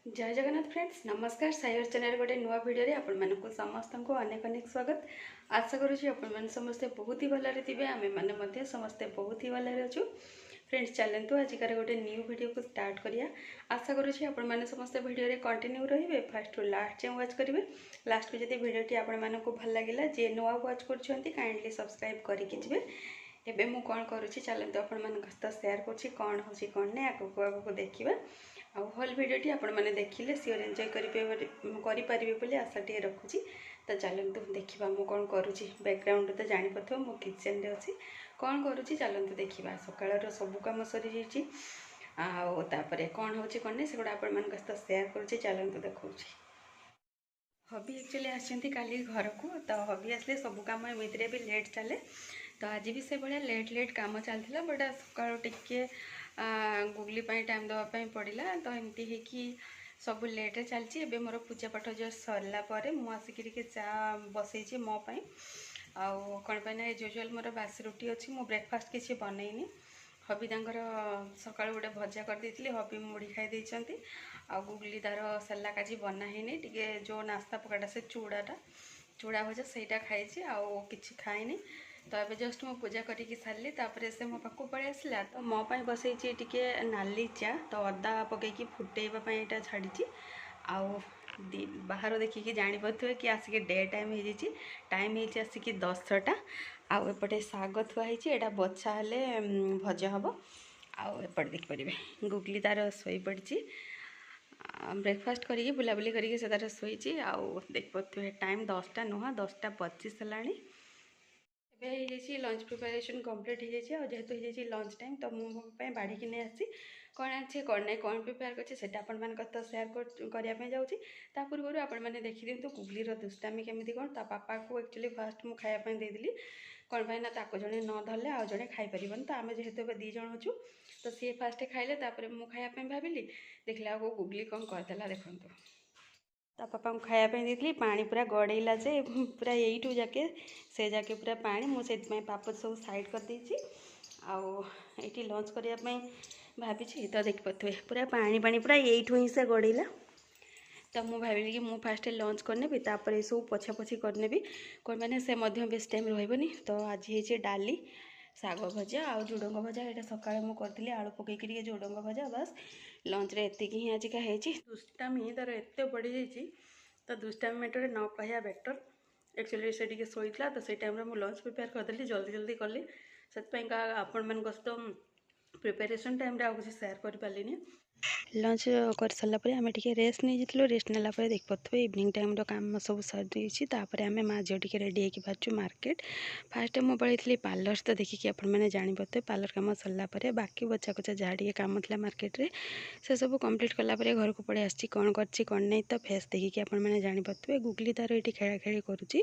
जय जगन्नाथ फ्रेंड्स नमस्कार cyber channel गोटे नुआ भिडियो रे आपण मानक समस्त को अनेक अनेक स्वागत। आशा करुँच आपण समस्ते बहुत ही भलरे थे आम मैंने समस्ते बहुत ही भलरे अच्छु। फ्रेंड्स चलतु आजिकार गोटे न्यू वीडियो को स्टार्ट करिया। आशा करुँच आपण मैंने समस्ते वीडियो रे कंटिन्यू रहिबे फर्स्ट टू लास्ट जाए वाच करेंगे। लास्ट को जब वीडियो आपण मानक भल लगे जे नुआ वाच कर काइंडली सब्सक्राइब करके जी। एबे मु कौन करुँची चलतु आपण मान सहित शेयर करुँची कौन होची कौन नहीं आगक आगक देखा। आउ होल भिडियोटी आपण मैंने देखिले सियोर एंजॉय करें बोली आशाटी रखुची। तो चलतु देखा मु कौन करुँची बैकग्राउंड तो जापर मो किचन रे अच्छी कौन करुँची चलतु देखा। सकाळ सब कम सरी जाइए आउे कौन होची कौन नहीं सेगुड़ा आपण मान सहित शेयर करुँची चलतु देखा। हबी एक्चुअली आसछंती काली घर को तो हबी आसले सब कम एमती भी लेट चले। तो आज भी से भाया लेट लेट काम चलता बट सकाल टिके गुगली टाइम देवाई पड़ा तो एमती है सब लेट्रे चलती। एबे मोर पूजा पाठ जस्ट सरला मुझे चा बसई मोपाई आउ कौन पाई एज यूजुआल मोर बासी रुटी अच्छी मो ब्रेकफास्ट किसी बनईनी। हबी तांकर सकाल गोटे भजा कर देती हबी मुड़ी खाई आ गुगली तार सलाक आज बना ही टे जो नास्ता पकाटा से चूड़ा भजा सहीटा खाई आउ कि खाईनी। तो ये जस्ट मो पूजा करके सारे तापर से मो पाक पड़े आसला तो मोपाई बसई टे नाली चा तो अदा पकईकी फुटेबापी यहाँ छाड़ी आउ बाहर देखिकी जापे कि आसिक डे टाइम हो टाइम हो आसिक 10टा आउ एपटे साग थुआई यहाँ बछा हेले भजा हम आउ एपटे देखिपारे गुगली तार शोई पड़ी ब्रेकफास्ट करके बुलाबुली करके से तार शोई आउ देखिए टाइम 10टा नुह 10:25 है। एवं लंच प्रिपेरेसन कम्प्लीट हो जाए जेहेतु हो लंच टाइम तो मुझे बाड़ी की नहीं आसी कौन आछे कौन नहीं कौन प्रिपेयर कर सेयार करने जाऊँगी। पूर्व आपण मैंने देखी दिंतु गुगलीर दुष्टामी केमी कौन ता पापा को एक्चुअली फास्ट मुझे खायापी देदेली कौन पाई ना जड़े न धरले आउ जड़े खाईपर तो आम जेहेतु ए 2 जण अच्छु तो सी फास्ट खाइले मुझे खायापी भाविली देखला को गुगली कौन करदेला देखूँ ता पापा को खायापी देती पानी पूरा गड़ेला जे पूरा यू जाके से जाके पूरा पानी मुझे पापड़ सब साइड कर देती आउे लंच करने भाभी तो देखिपे पूरा पानी पानी पूरा यू ही से गड़ेला। तो मुझे भाविली कि मुझे फास्ट लंच करने तापर सब पछा पछी करने कौन मैंने से बेस टाइम रही। तो आज ये डाली साग भजा आउ झुडंग भजा यहाँ सकाଳେ ମୁଁ କରିଥିଲି आलू पकईकि झुडंग भजा बस लंच रे एतिकी ही आजिका है। दुष्टामी तार एत बढ़ी जाइए तो दुष्टामी मेटर न कहया बेटर एक्चुअली से टी शोला तो से टाइम मुझे लंच प्रिपेयर करदेली जल्दी जल्दी कली से आपण मान सहित प्रिपेरेसन टाइम आउ कुछ सेयार कर पारे। लंच कर सारापर आम टे रेस्ट नहीं जाइए रेस्ट नालापर देख पारे इवनिंग टाइम काम सब सर आम माँ झील टे रेडी होकर बाहर मार्केट फास्ट मुझे पलि पार्लर तो देखिए आपने जापे पार्लर कम सरलापर बाकी बचा कुचा जहाँ टे कम था मार्केट रे से सब कम्प्लीट कलापर घर को पड़े आसी कौन कर कौन नहीं तो फेस देखिए आपने जापे गुगली तार ये खेला खेली करुँची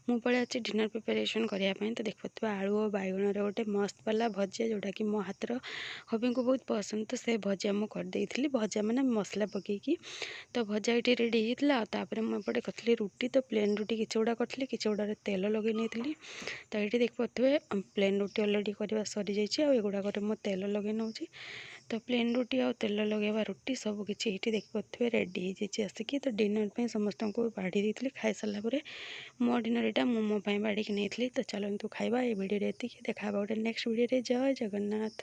मु पड़े अच्छी डिनर प्रिपेरेसन करने तो देख पारे आलू और बैगण गोटे मस्त वाला भजा जोटा कि मो हाथर हबी को बहुत पसंद तो से भजा मुझे करदेली भजा मैंने मसला पकईकी तो भजा ये रेडी होता मुझे करी रुटी तो प्लेन रुटी किसी गुड़ा करी किसी गुड़ा तेल लगे नहीं तो ये देख पारे प्लेन रुटी अलरेडी करवा सरी जाइए आगुड़ाक मो तेल लगे नौ तो प्लेन रुटी आ तेल लगेवा रुटी सब किसी ये देख पारे रेडी हो जाइए आसिकी तो डिनर पर समस्त को बाढ़ी देती खाई सारापर मो डिनर यहाँ मो बाड़ी नहीं तो चलतु खाइबा ये वीडियो देखा गोटे नेक्स्ट वीडियो जय जगन्नाथ।